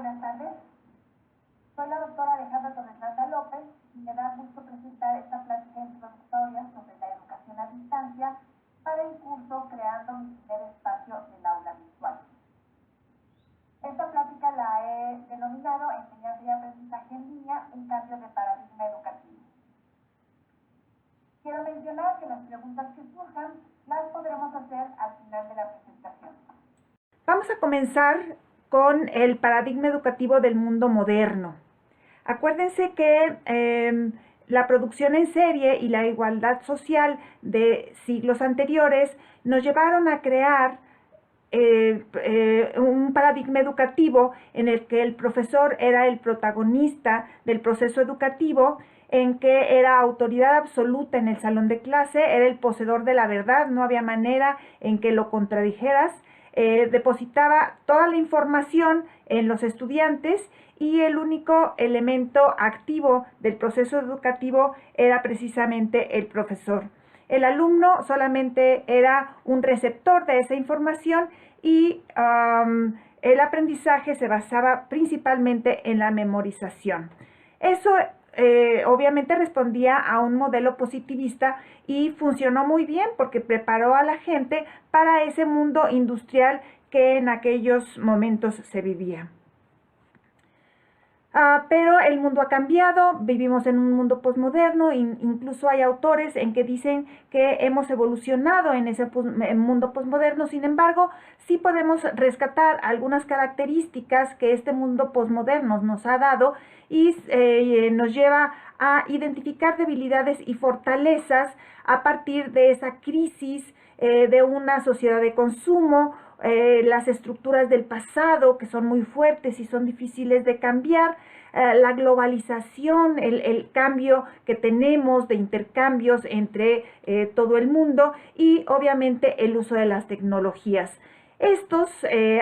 buenas tardes. Soy la doctora Alejandra Torres López y me da gusto presentar esta plática introductoria sobre la educación a distancia para el curso Creando mi primer espacio en aula virtual. Esta plática la he denominado Enseñanza y aprendizaje en línea, un cambio de paradigma educativo. Quiero mencionar que las preguntas que surjan las podremos hacer al final de la presentación. Vamos a comenzar con el paradigma educativo del mundo moderno. Acuérdense que la producción en serie y la igualdad social de siglos anteriores nos llevaron a crear un paradigma educativo en el que el profesor era el protagonista del proceso educativo, en que era autoridad absoluta en el salón de clase, era el poseedor de la verdad, no había manera en que lo contradijeras, depositaba toda la información en los estudiantes y el único elemento activo del proceso educativo era precisamente el profesor. El alumno solamente era un receptor de esa información y el aprendizaje se basaba principalmente en la memorización. Eso obviamente respondía a un modelo positivista y funcionó muy bien porque preparó a la gente para ese mundo industrial que en aquellos momentos se vivía. Pero el mundo ha cambiado, vivimos en un mundo posmoderno, incluso hay autores en que dicen que hemos evolucionado en ese mundo posmoderno. Sin embargo, sí podemos rescatar algunas características que este mundo posmoderno nos ha dado y nos lleva a identificar debilidades y fortalezas a partir de esa crisis de una sociedad de consumo, las estructuras del pasado que son muy fuertes y son difíciles de cambiar, la globalización, el cambio que tenemos de intercambios entre todo el mundo y obviamente el uso de las tecnologías.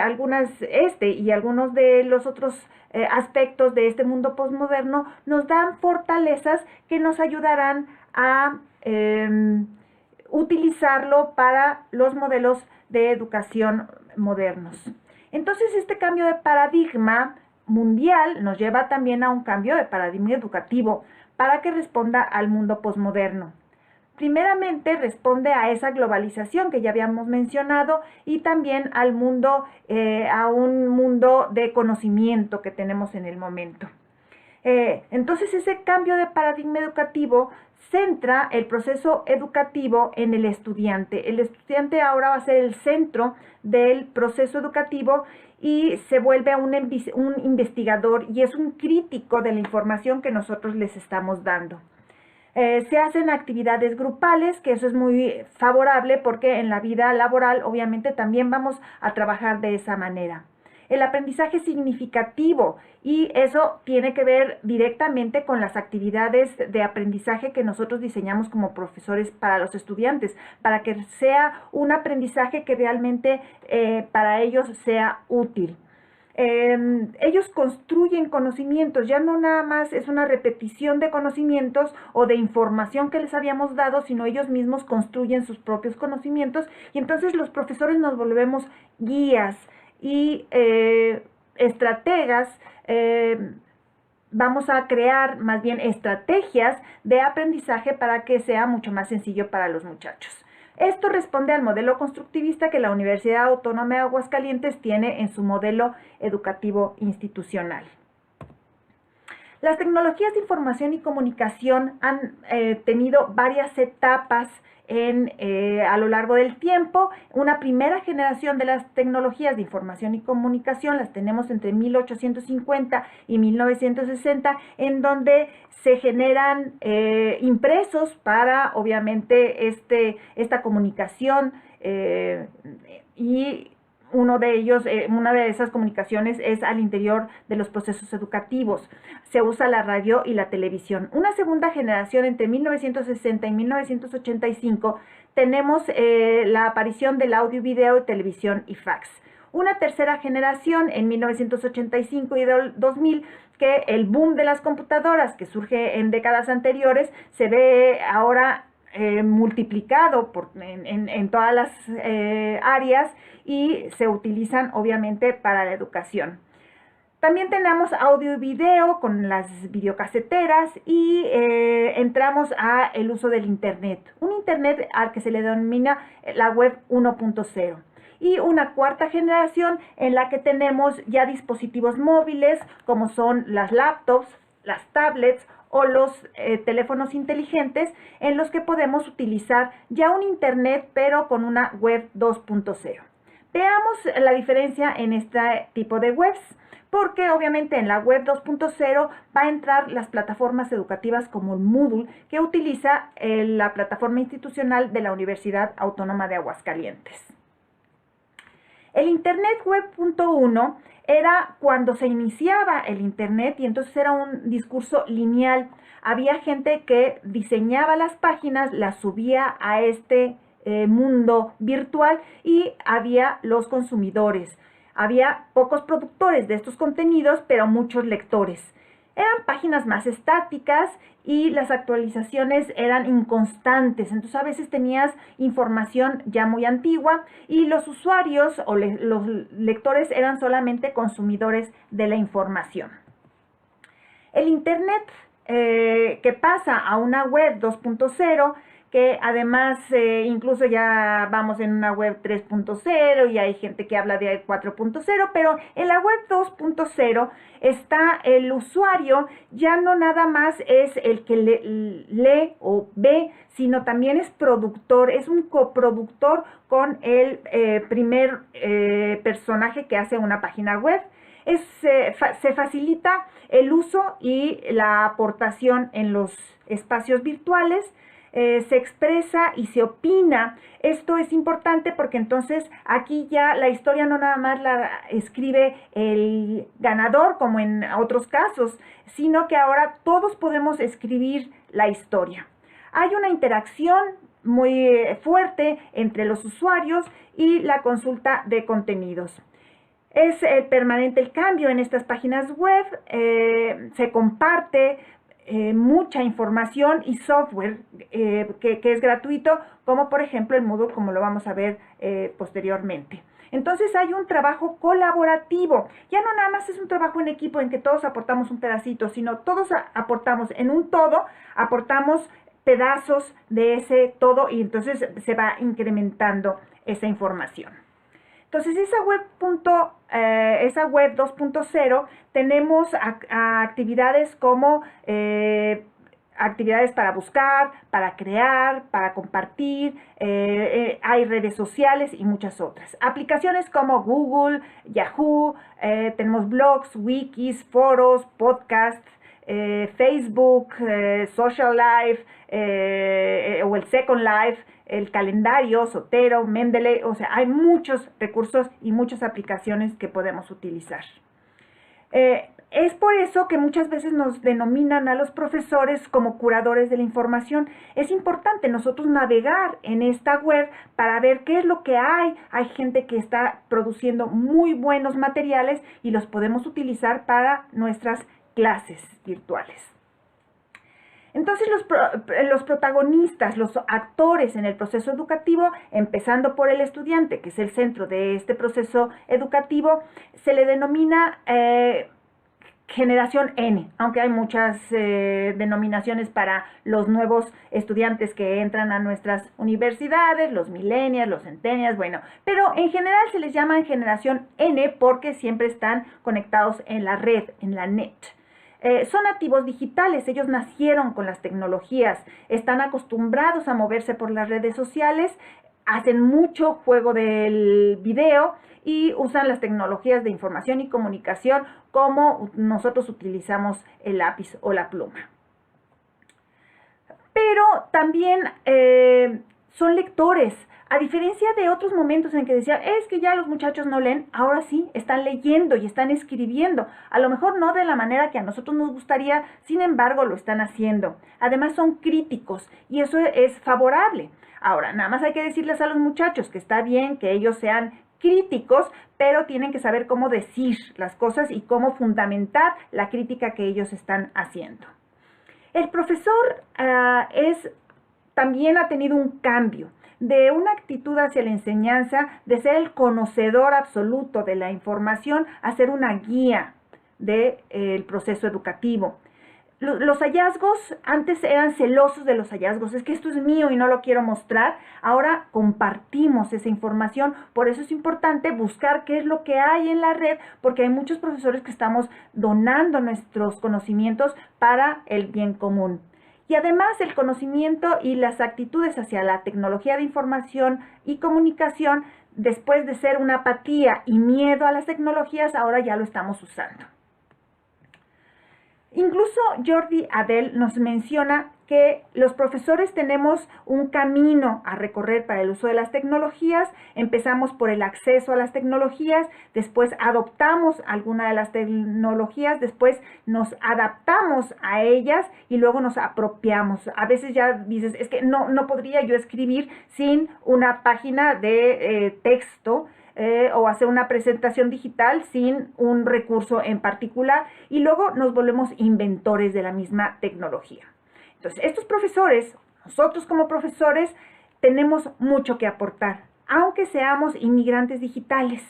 Algunos de los otros aspectos de este mundo posmoderno nos dan fortalezas que nos ayudarán a utilizarlo para los modelos de educación modernos. Entonces, este cambio de paradigma mundial nos lleva también a un cambio de paradigma educativo para que responda al mundo posmoderno. Primeramente, responde a esa globalización que ya habíamos mencionado y también al mundo, a un mundo de conocimiento que tenemos en el momento. Entonces, ese cambio de paradigma educativo centra el proceso educativo en el estudiante. El estudiante ahora va a ser el centro del proceso educativo y se vuelve un investigador y es un crítico de la información que nosotros les estamos dando. Se hacen actividades grupales, que eso es muy favorable porque en la vida laboral obviamente también vamos a trabajar de esa manera. El aprendizaje significativo, y eso tiene que ver directamente con las actividades de aprendizaje que nosotros diseñamos como profesores para los estudiantes, para que sea un aprendizaje que realmente para ellos sea útil. Ellos construyen conocimientos, ya no nada más es una repetición de conocimientos o de información que les habíamos dado, sino ellos mismos construyen sus propios conocimientos y entonces los profesores nos volvemos guías y estrategas. Vamos a crear más bien estrategias de aprendizaje para que sea mucho más sencillo para los muchachos. Esto responde al modelo constructivista que la Universidad Autónoma de Aguascalientes tiene en su modelo educativo institucional. Las tecnologías de información y comunicación han tenido varias etapas a lo largo del tiempo. Una primera generación de las tecnologías de información y comunicación las tenemos entre 1850 y 1960, en donde se generan impresos para, obviamente, esta comunicación y una de esas comunicaciones es al interior de los procesos educativos. Se usa la radio y la televisión. Una segunda generación entre 1960 y 1985 tenemos la aparición del audio, video, televisión y fax. Una tercera generación en 1985 y 2000, que el boom de las computadoras que surge en décadas anteriores se ve ahora multiplicado en todas las áreas y se utilizan obviamente para la educación. También tenemos audio y video con las videocaseteras y entramos a el uso del Internet. Un Internet al que se le denomina la web 1.0. Y una cuarta generación en la que tenemos ya dispositivos móviles como son las laptops, las tablets o los teléfonos inteligentes en los que podemos utilizar ya un Internet pero con una web 2.0. Veamos la diferencia en este tipo de webs, porque obviamente en la web 2.0 va a entrar las plataformas educativas como el Moodle, que utiliza la plataforma institucional de la Universidad Autónoma de Aguascalientes. El Internet Web 1.1 era cuando se iniciaba el Internet y entonces era un discurso lineal. Había gente que diseñaba las páginas, las subía a este mundo virtual y había los consumidores. Había pocos productores de estos contenidos, pero muchos lectores. Eran páginas más estáticas y las actualizaciones eran inconstantes. Entonces a veces tenías información ya muy antigua y los usuarios o los lectores eran solamente consumidores de la información. El Internet que pasa a una web 2.0, que además incluso ya vamos en una web 3.0 y hay gente que habla de 4.0, pero en la web 2.0 está el usuario, ya no nada más es el que lee o ve, sino también es productor, es un coproductor con el primer personaje que hace una página web. Se facilita el uso y la aportación en los espacios virtuales. Se expresa y se opina. Esto es importante porque entonces aquí ya la historia no nada más la escribe el ganador como en otros casos, sino que ahora todos podemos escribir la historia. Hay una interacción muy fuerte entre los usuarios y la consulta de contenidos. Es permanente el cambio en estas páginas web, se comparte mucha información y software que es gratuito, como por ejemplo el Moodle, como lo vamos a ver posteriormente. Entonces hay un trabajo colaborativo. Ya no nada más es un trabajo en equipo en que todos aportamos un pedacito, sino todos aportamos en un todo, aportamos pedazos de ese todo y entonces se va incrementando esa información. Entonces, esa web 2.0 tenemos actividades como actividades para buscar, para crear, para compartir, hay redes sociales y muchas otras. Aplicaciones como Google, Yahoo, tenemos blogs, wikis, foros, podcasts, Facebook, Social Life o el Second Life, el calendario, Zotero, Mendeley, o sea, hay muchos recursos y muchas aplicaciones que podemos utilizar. Es por eso que muchas veces nos denominan a los profesores como curadores de la información. Es importante nosotros navegar en esta web para ver qué es lo que hay. Hay gente que está produciendo muy buenos materiales y los podemos utilizar para nuestras clases virtuales. Entonces los protagonistas, los actores en el proceso educativo, empezando por el estudiante, que es el centro de este proceso educativo, se le denomina generación N, aunque hay muchas denominaciones para los nuevos estudiantes que entran a nuestras universidades, los millennials, los centennials, bueno, pero en general se les llama generación N porque siempre están conectados en la red, en la net. Son nativos digitales, ellos nacieron con las tecnologías, están acostumbrados a moverse por las redes sociales, hacen mucho juego del video y usan las tecnologías de información y comunicación como nosotros utilizamos el lápiz o la pluma. Pero también son lectores. A diferencia de otros momentos en que decían, es que ya los muchachos no leen, ahora sí, están leyendo y están escribiendo. A lo mejor no de la manera que a nosotros nos gustaría, sin embargo lo están haciendo. Además son críticos y eso es favorable. Ahora, nada más hay que decirles a los muchachos que está bien que ellos sean críticos, pero tienen que saber cómo decir las cosas y cómo fundamentar la crítica que ellos están haciendo. El profesor también ha tenido un cambio de una actitud hacia la enseñanza, de ser el conocedor absoluto de la información, a ser una guía del proceso educativo. Los hallazgos, antes eran celosos de los hallazgos, es que esto es mío y no lo quiero mostrar. Ahora compartimos esa información, por eso es importante buscar qué es lo que hay en la red, porque hay muchos profesores que estamos donando nuestros conocimientos para el bien común. Y además el conocimiento y las actitudes hacia la tecnología de información y comunicación, después de ser una apatía y miedo a las tecnologías, ahora ya lo estamos usando. Incluso Jordi Adel nos menciona que los profesores tenemos un camino a recorrer para el uso de las tecnologías. Empezamos por el acceso a las tecnologías, después adoptamos alguna de las tecnologías, después nos adaptamos a ellas y luego nos apropiamos. A veces ya dices, es que no podría yo escribir sin una página de texto, o hacer una presentación digital sin un recurso en particular, y luego nos volvemos inventores de la misma tecnología. Entonces, estos profesores, nosotros como profesores, tenemos mucho que aportar, aunque seamos inmigrantes digitales,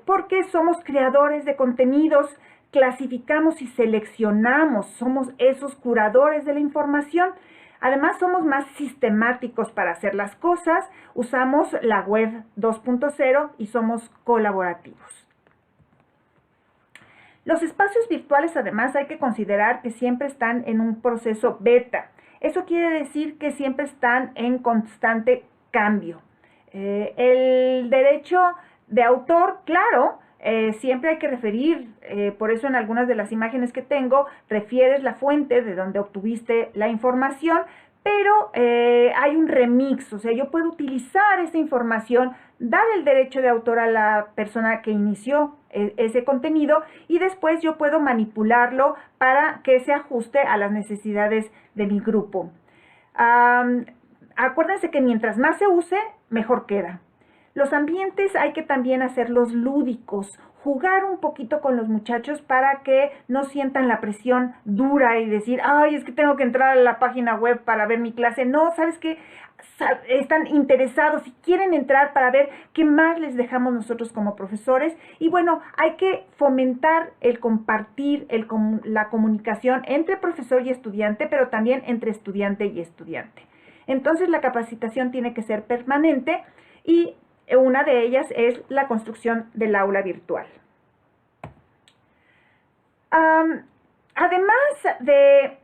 porque somos creadores de contenidos, clasificamos y seleccionamos, somos esos curadores de la información. Además, somos más sistemáticos para hacer las cosas, usamos la web 2.0 y somos colaborativos. Los espacios virtuales, además, hay que considerar que siempre están en un proceso beta. Eso quiere decir que siempre están en constante cambio. El derecho de autor, claro, siempre hay que referir, por eso en algunas de las imágenes que tengo, refieres la fuente de donde obtuviste la información, pero hay un remix, o sea, yo puedo utilizar esa información, dar el derecho de autor a la persona que inició ese contenido y después yo puedo manipularlo para que se ajuste a las necesidades de mi grupo. Acuérdense que mientras más se use, mejor queda. Los ambientes hay que también hacerlos lúdicos, jugar un poquito con los muchachos para que no sientan la presión dura y decir, ay, es que tengo que entrar a la página web para ver mi clase. No, ¿sabes qué? Están interesados y quieren entrar para ver qué más les dejamos nosotros como profesores. Y bueno, hay que fomentar el compartir, la comunicación entre profesor y estudiante, pero también entre estudiante y estudiante. Entonces, la capacitación tiene que ser permanente y una de ellas es la construcción del aula virtual. Además de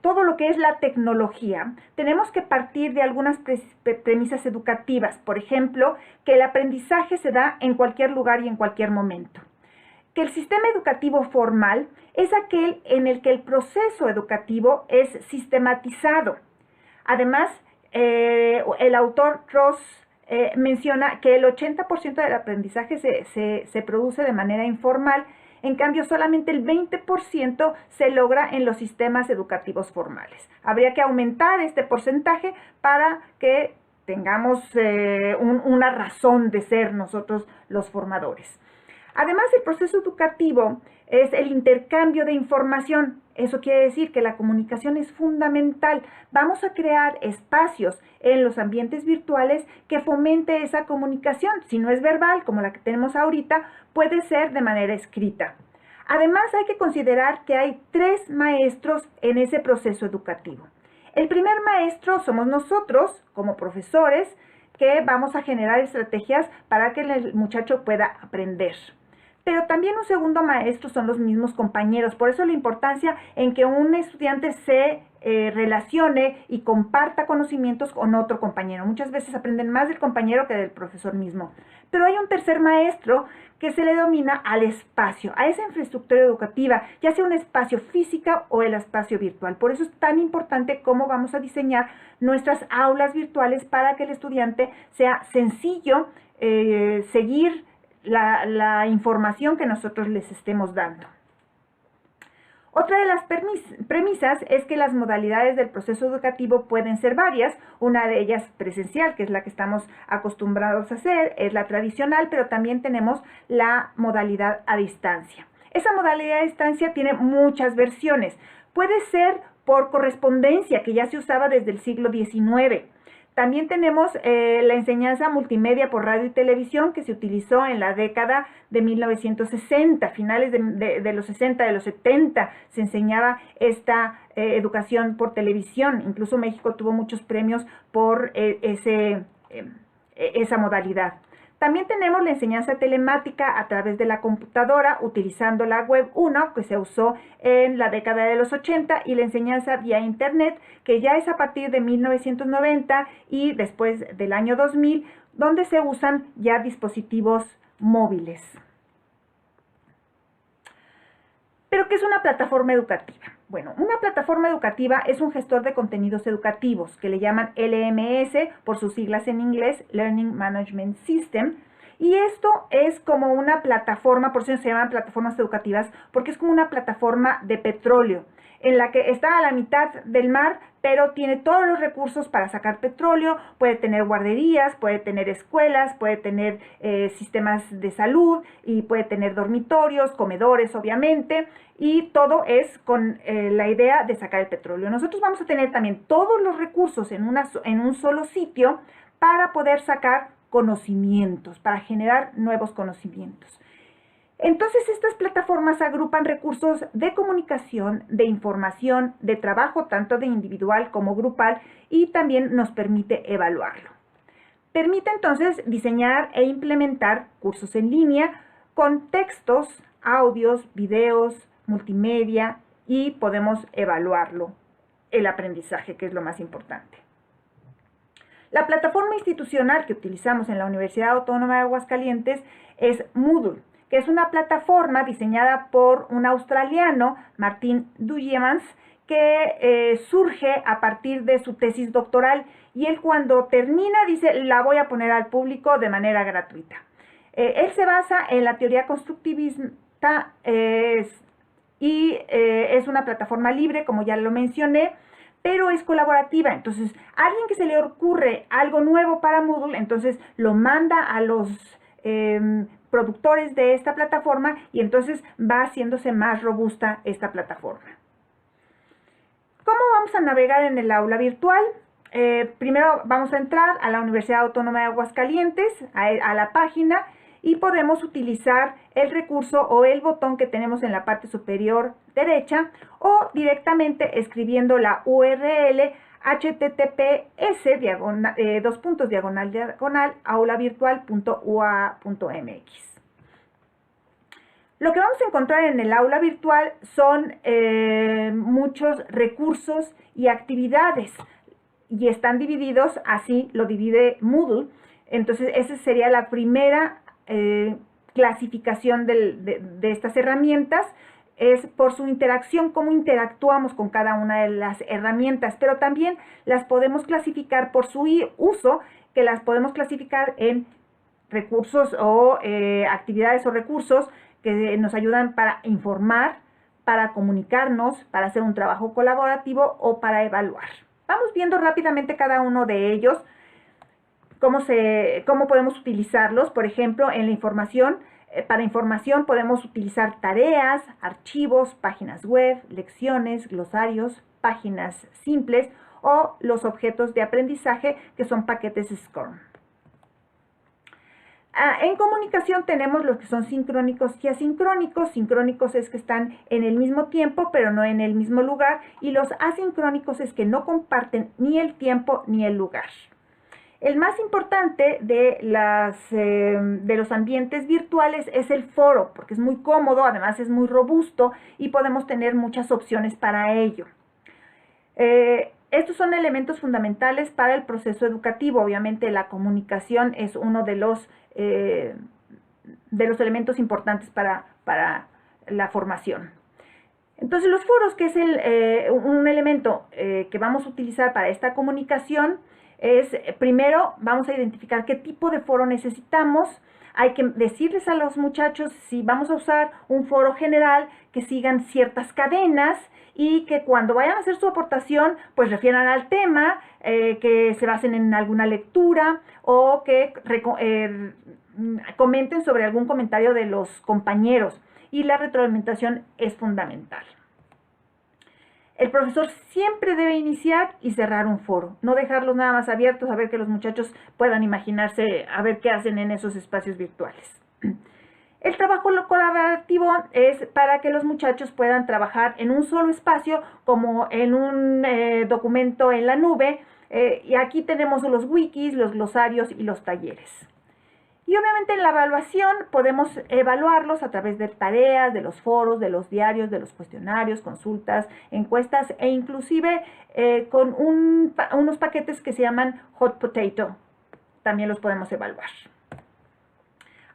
todo lo que es la tecnología, tenemos que partir de algunas premisas educativas. Por ejemplo, que el aprendizaje se da en cualquier lugar y en cualquier momento. Que el sistema educativo formal es aquel en el que el proceso educativo es sistematizado. Además, el autor Ross menciona que el 80% del aprendizaje se produce de manera informal, en cambio solamente el 20% se logra en los sistemas educativos formales. Habría que aumentar este porcentaje para que tengamos una razón de ser nosotros los formadores. Además, el proceso educativo es el intercambio de información. Eso quiere decir que la comunicación es fundamental. Vamos a crear espacios en los ambientes virtuales que fomente esa comunicación. Si no es verbal, como la que tenemos ahorita, puede ser de manera escrita. Además, hay que considerar que hay 3 maestros en ese proceso educativo. El primer maestro somos nosotros, como profesores, que vamos a generar estrategias para que el muchacho pueda aprender. Pero también un segundo maestro son los mismos compañeros. Por eso la importancia en que un estudiante se relacione y comparta conocimientos con otro compañero. Muchas veces aprenden más del compañero que del profesor mismo. Pero hay un tercer maestro que se le denomina al espacio, a esa infraestructura educativa, ya sea un espacio físico o el espacio virtual. Por eso es tan importante cómo vamos a diseñar nuestras aulas virtuales para que el estudiante sea sencillo seguir la información que nosotros les estemos dando. Otra de las premisas es que las modalidades del proceso educativo pueden ser varias. Una de ellas presencial, que es la que estamos acostumbrados a hacer, es la tradicional, pero también tenemos la modalidad a distancia. Esa modalidad a distancia tiene muchas versiones. Puede ser por correspondencia, que ya se usaba desde el siglo XIX. También tenemos la enseñanza multimedia por radio y televisión, que se utilizó en la década de 1960, finales de los 60, de los 70, se enseñaba esta educación por televisión. Incluso México tuvo muchos premios por esa modalidad. También tenemos la enseñanza telemática a través de la computadora, utilizando la Web 1, que se usó en la década de los 80, y la enseñanza vía Internet, que ya es a partir de 1990 y después del año 2000, donde se usan ya dispositivos móviles. ¿Pero qué es una plataforma educativa? Bueno, una plataforma educativa es un gestor de contenidos educativos, que le llaman LMS por sus siglas en inglés, Learning Management System. Y esto es como una plataforma, por eso se llaman plataformas educativas, porque es como una plataforma de petróleo, en la que está a la mitad del mar, pero tiene todos los recursos para sacar petróleo. Puede tener guarderías, puede tener escuelas, puede tener sistemas de salud, y puede tener dormitorios, comedores, obviamente, y todo es con la idea de sacar el petróleo. Nosotros vamos a tener también todos los recursos en un solo sitio para poder sacar conocimientos, para generar nuevos conocimientos. Entonces, estas plataformas agrupan recursos de comunicación, de información, de trabajo, tanto de individual como grupal, y también nos permite evaluarlo. Permite entonces diseñar e implementar cursos en línea con textos, audios, videos, multimedia, y podemos evaluarlo, el aprendizaje, que es lo más importante. La plataforma institucional que utilizamos en la Universidad Autónoma de Aguascalientes es Moodle, que es una plataforma diseñada por un australiano, Martin Dujemans, que surge a partir de su tesis doctoral, y él, cuando termina, dice: la voy a poner al público de manera gratuita. Él se basa en la teoría constructivista y es una plataforma libre, como ya lo mencioné, pero es colaborativa. Entonces, a alguien que se le ocurre algo nuevo para Moodle, entonces lo manda a los productores de esta plataforma, y entonces va haciéndose más robusta esta plataforma. ¿Cómo vamos a navegar en el aula virtual? Primero vamos a entrar a la Universidad Autónoma de Aguascalientes, a la página, y podemos utilizar el recurso o el botón que tenemos en la parte superior derecha, o directamente escribiendo la URL https://aulavirtual.ua.mx. Lo que vamos a encontrar en el aula virtual son muchos recursos y actividades, y están divididos, así lo divide Moodle. Entonces, esa sería la primera clasificación de estas herramientas, es por su interacción, cómo interactuamos con cada una de las herramientas, pero también las podemos clasificar por su uso, que las podemos clasificar en recursos o actividades o recursos que nos ayudan para informar, para comunicarnos, para hacer un trabajo colaborativo o para evaluar. Vamos viendo rápidamente cada uno de ellos, cómo podemos utilizarlos. Por ejemplo, en la información, para información podemos utilizar tareas, archivos, páginas web, lecciones, glosarios, páginas simples, o los objetos de aprendizaje, que son paquetes SCORM. En comunicación tenemos los que son sincrónicos y asincrónicos. Sincrónicos es que están en el mismo tiempo, pero no en el mismo lugar, y los asincrónicos es que no comparten ni el tiempo ni el lugar. El más importante de los ambientes virtuales es el foro, porque es muy cómodo, además es muy robusto, y podemos tener muchas opciones para ello. Estos son elementos fundamentales para el proceso educativo. Obviamente la comunicación es uno de los elementos importantes para la formación. Entonces, los foros, que es un elemento que vamos a utilizar para esta comunicación, es, primero, vamos a identificar qué tipo de foro necesitamos. Hay que decirles a los muchachos, si vamos a usar un foro general, que sigan ciertas cadenas, y que cuando vayan a hacer su aportación, pues refieran al tema, que se basen en alguna lectura, o que comenten sobre algún comentario de los compañeros, y la retroalimentación es fundamental. El profesor siempre debe iniciar y cerrar un foro, no dejarlos nada más abiertos a ver que los muchachos puedan imaginarse a ver qué hacen en esos espacios virtuales. El trabajo colaborativo es para que los muchachos puedan trabajar en un solo espacio, como en un documento en la nube, y aquí tenemos los wikis, los glosarios y los talleres. Y obviamente en la evaluación podemos evaluarlos a través de tareas, de los foros, de los diarios, de los cuestionarios, consultas, encuestas e inclusive con unos paquetes que se llaman Hot Potato. También los podemos evaluar.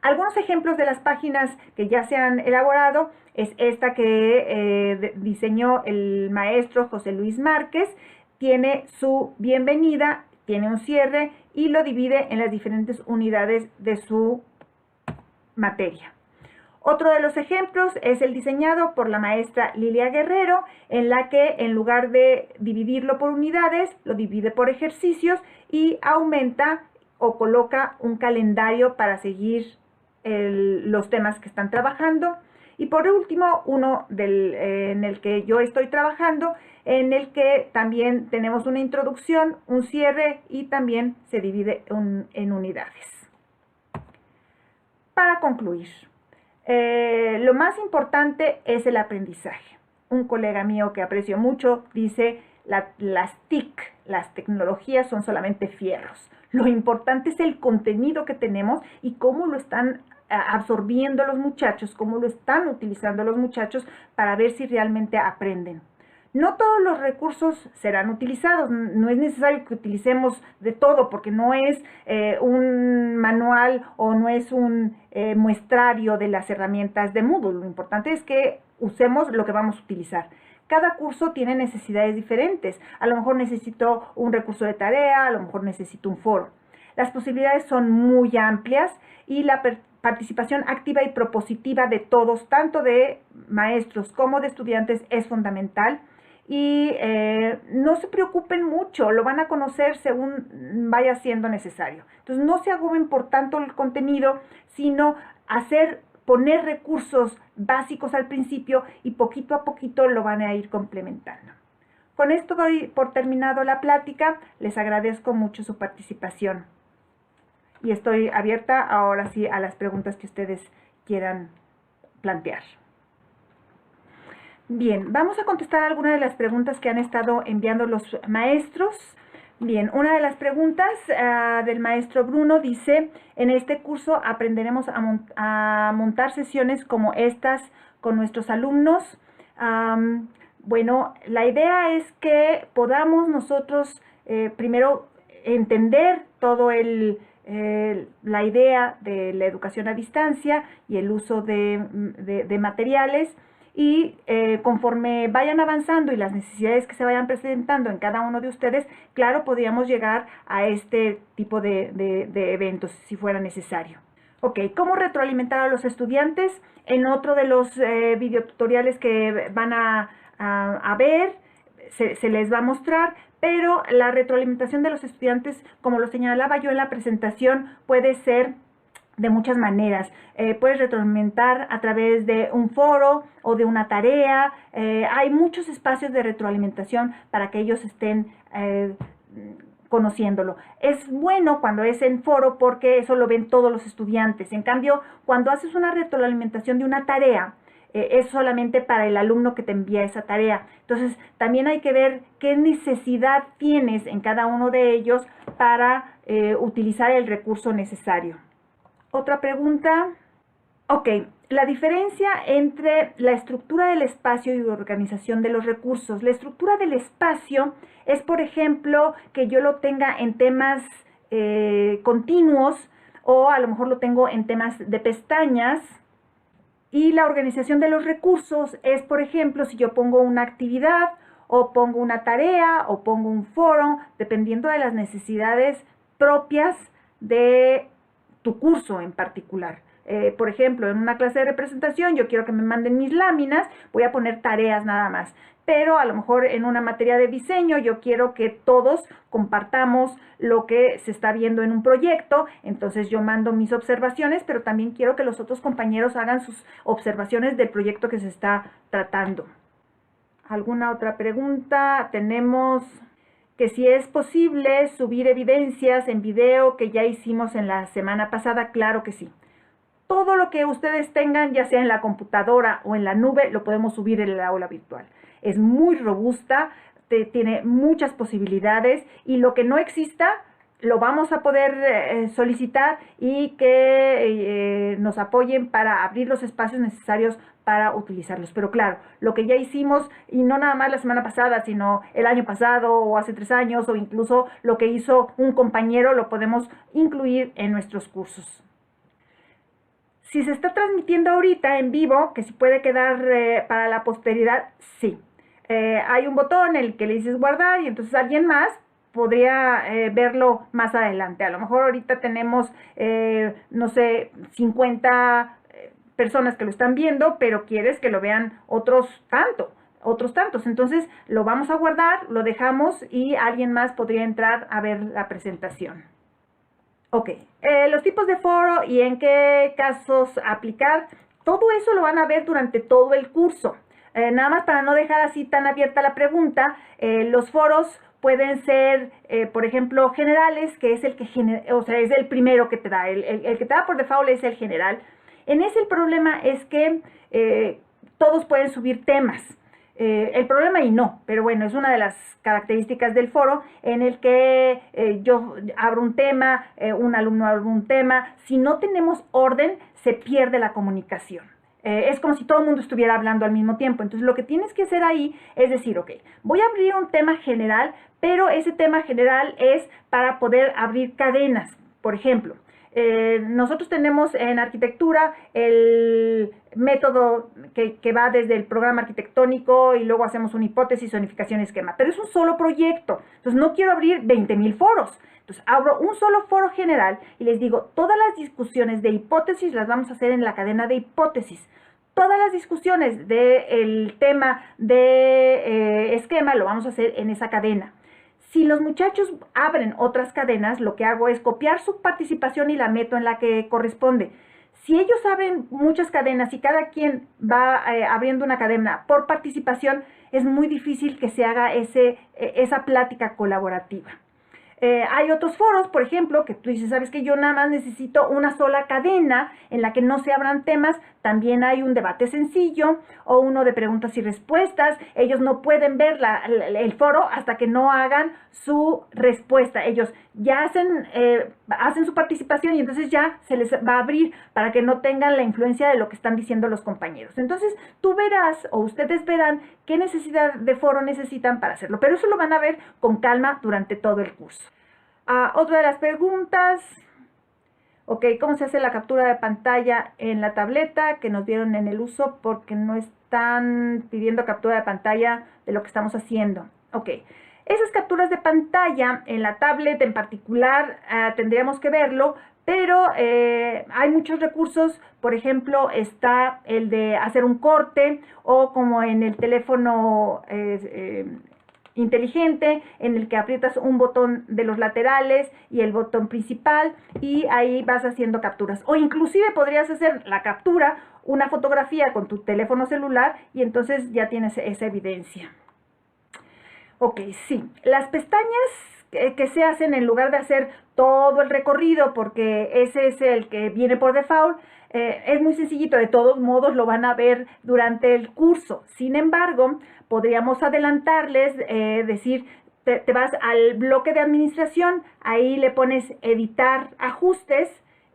Algunos ejemplos de las páginas que ya se han elaborado es esta que diseñó el maestro José Luis Márquez. Tiene su bienvenida, tiene un cierre y lo divide en las diferentes unidades de su materia. Otro de los ejemplos es el diseñado por la maestra Lilia Guerrero, en la que en lugar de dividirlo por unidades, lo divide por ejercicios y aumenta o coloca un calendario para seguir los temas que están trabajando. Y por último, uno en el que yo estoy trabajando, en el que también tenemos una introducción, un cierre y también se divide en unidades. Para concluir, lo más importante es el aprendizaje. Un colega mío que aprecio mucho dice, las TIC, las tecnologías son solamente fierros. Lo importante es el contenido que tenemos y cómo lo están absorbiendo los muchachos, cómo lo están utilizando los muchachos para ver si realmente aprenden. No todos los recursos serán utilizados, no es necesario que utilicemos de todo porque no es un manual o no es un muestrario de las herramientas de Moodle. Lo importante es que usemos lo que vamos a utilizar. Cada curso tiene necesidades diferentes. A lo mejor necesito un recurso de tarea, a lo mejor necesito un foro. Las posibilidades son muy amplias y la participación activa y propositiva de todos, tanto de maestros como de estudiantes, es fundamental. Y no se preocupen mucho, lo van a conocer según vaya siendo necesario. Entonces no se agobien por tanto el contenido, sino poner recursos básicos al principio y poquito a poquito lo van a ir complementando. Con esto doy por terminado la plática, les agradezco mucho su participación y estoy abierta ahora sí a las preguntas que ustedes quieran plantear. Bien, vamos a contestar algunas de las preguntas que han estado enviando los maestros. Bien, una de las preguntas del maestro Bruno dice, en este curso aprenderemos a montar sesiones como estas con nuestros alumnos. Bueno, la idea es que podamos nosotros primero entender todo la idea de la educación a distancia y el uso de materiales. Y conforme vayan avanzando y las necesidades que se vayan presentando en cada uno de ustedes, claro, podríamos llegar a este tipo de eventos si fuera necesario. Ok, ¿cómo retroalimentar a los estudiantes? En otro de los videotutoriales que van a ver, se les va a mostrar, pero la retroalimentación de los estudiantes, como lo señalaba yo en la presentación, puede ser de muchas maneras. Puedes retroalimentar a través de un foro o de una tarea. Hay muchos espacios de retroalimentación para que ellos estén conociéndolo. Es bueno cuando es en foro porque eso lo ven todos los estudiantes. En cambio, cuando haces una retroalimentación de una tarea, es solamente para el alumno que te envía esa tarea. Entonces, también hay que ver qué necesidad tienes en cada uno de ellos para utilizar el recurso necesario. Otra pregunta. Ok, la diferencia entre la estructura del espacio y la organización de los recursos. La estructura del espacio es, por ejemplo, que yo lo tenga en temas continuos o a lo mejor lo tengo en temas de pestañas. Y la organización de los recursos es, por ejemplo, si yo pongo una actividad o pongo una tarea o pongo un foro, dependiendo de las necesidades propias de tu curso en particular. Por ejemplo, en una clase de representación yo quiero que me manden mis láminas, voy a poner tareas nada más. Pero a lo mejor en una materia de diseño yo quiero que todos compartamos lo que se está viendo en un proyecto, entonces yo mando mis observaciones, pero también quiero que los otros compañeros hagan sus observaciones del proyecto que se está tratando. ¿Alguna otra pregunta? Tenemos que si es posible subir evidencias en video que ya hicimos en la semana pasada. Claro que sí. Todo lo que ustedes tengan, ya sea en la computadora o en la nube, lo podemos subir en el aula virtual. Es muy robusta, tiene muchas posibilidades, y lo que no exista lo vamos a poder solicitar y que nos apoyen para abrir los espacios necesarios para utilizarlos. Pero claro, lo que ya hicimos, y no nada más la semana pasada, sino el año pasado o hace 3 años, o incluso lo que hizo un compañero, lo podemos incluir en nuestros cursos. Si se está transmitiendo ahorita en vivo, que si puede quedar para la posteridad, sí. Hay un botón en el que le dices guardar, y entonces alguien más podría verlo más adelante. A lo mejor ahorita tenemos, no sé, 50 personas que lo están viendo, pero quieres que lo vean otros tantos. Entonces lo vamos a guardar, lo dejamos, y alguien más podría entrar a ver la presentación. Ok, los tipos de foro y en qué casos aplicar, todo eso lo van a ver durante todo el curso. Nada más para no dejar así tan abierta la pregunta, los foros pueden ser, por ejemplo, generales, que es el que es el primero que te da. El que te da por default es el general. En ese el problema es que todos pueden subir temas. El problema, y no, pero bueno, es una de las características del foro, en el que yo abro un tema, un alumno abre un tema. Si no tenemos orden, se pierde la comunicación. Es como si todo el mundo estuviera hablando al mismo tiempo. Entonces lo que tienes que hacer ahí es decir, ok, voy a abrir un tema general, pero ese tema general es para poder abrir cadenas. Por ejemplo, nosotros tenemos en arquitectura el método que va desde el programa arquitectónico, y luego hacemos una hipótesis, zonificación, esquema, pero es un solo proyecto. Entonces no quiero abrir 20,000 foros. Entonces abro un solo foro general y les digo, todas las discusiones de hipótesis las vamos a hacer en la cadena de hipótesis. Todas las discusiones del tema de esquema lo vamos a hacer en esa cadena. Si los muchachos abren otras cadenas, lo que hago es copiar su participación y la meto en la que corresponde. Si ellos abren muchas cadenas y cada quien va abriendo una cadena por participación, es muy difícil que se haga esa plática colaborativa. Hay otros foros, por ejemplo, que tú dices, ¿sabes qué? Yo nada más necesito una sola cadena en la que no se abran temas. También hay un debate sencillo o uno de preguntas y respuestas. Ellos no pueden ver el foro hasta que no hagan su respuesta. Ellos ya hacen su participación, y entonces ya se les va a abrir para que no tengan la influencia de lo que están diciendo los compañeros. Entonces tú verás, o ustedes verán, qué necesidad de foro necesitan para hacerlo. Pero eso lo van a ver con calma durante todo el curso. Otra de las preguntas, ok, ¿cómo se hace la captura de pantalla en la tableta que nos dieron en el uso? Porque no están pidiendo captura de pantalla de lo que estamos haciendo. Ok, esas capturas de pantalla en la tablet en particular tendríamos que verlo, pero hay muchos recursos. Por ejemplo, está el de hacer un corte, o como en el teléfono inteligente, en el que aprietas un botón de los laterales y el botón principal, y ahí vas haciendo capturas. O inclusive podrías hacer la captura, una fotografía con tu teléfono celular, y entonces ya tienes esa evidencia. Ok, sí, las pestañas que se hacen, en lugar de hacer todo el recorrido, porque ese es el que viene por default, es muy sencillito. De todos modos lo van a ver durante el curso. Sin embargo, podríamos adelantarles, decir, te vas al bloque de administración, ahí le pones editar ajustes,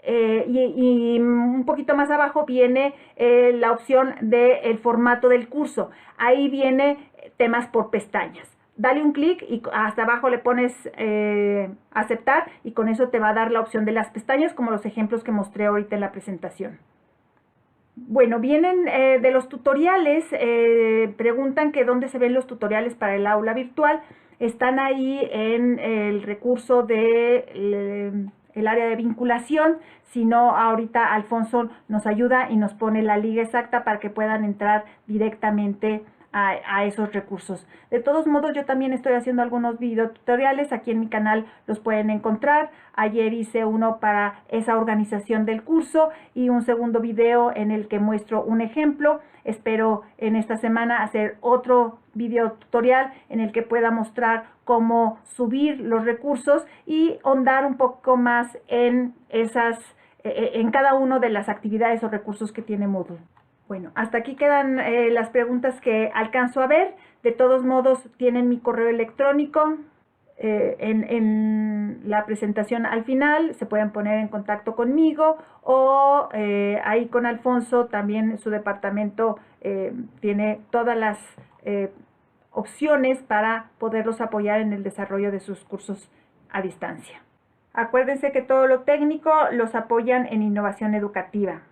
y un poquito más abajo viene la opción del formato del curso. Ahí viene temas por pestañas. Dale un clic y hasta abajo le pones aceptar, y con eso te va a dar la opción de las pestañas, como los ejemplos que mostré ahorita en la presentación. Bueno, vienen de los tutoriales. Preguntan que dónde se ven los tutoriales para el aula virtual. Están ahí en el recurso de el área de vinculación. Si no, ahorita Alfonso nos ayuda y nos pone la liga exacta para que puedan entrar directamente a esos recursos. De todos modos, yo también estoy haciendo algunos videotutoriales, aquí en mi canal los pueden encontrar. Ayer hice uno para esa organización del curso y un segundo video en el que muestro un ejemplo. Espero en esta semana hacer otro videotutorial en el que pueda mostrar cómo subir los recursos y ahondar un poco más en cada una de las actividades o recursos que tiene Moodle. Bueno, hasta aquí quedan las preguntas que alcanzo a ver. De todos modos, tienen mi correo electrónico en la presentación al final. Se pueden poner en contacto conmigo o ahí con Alfonso. También su departamento tiene todas las opciones para poderlos apoyar en el desarrollo de sus cursos a distancia. Acuérdense que todo lo técnico los apoyan en innovación educativa.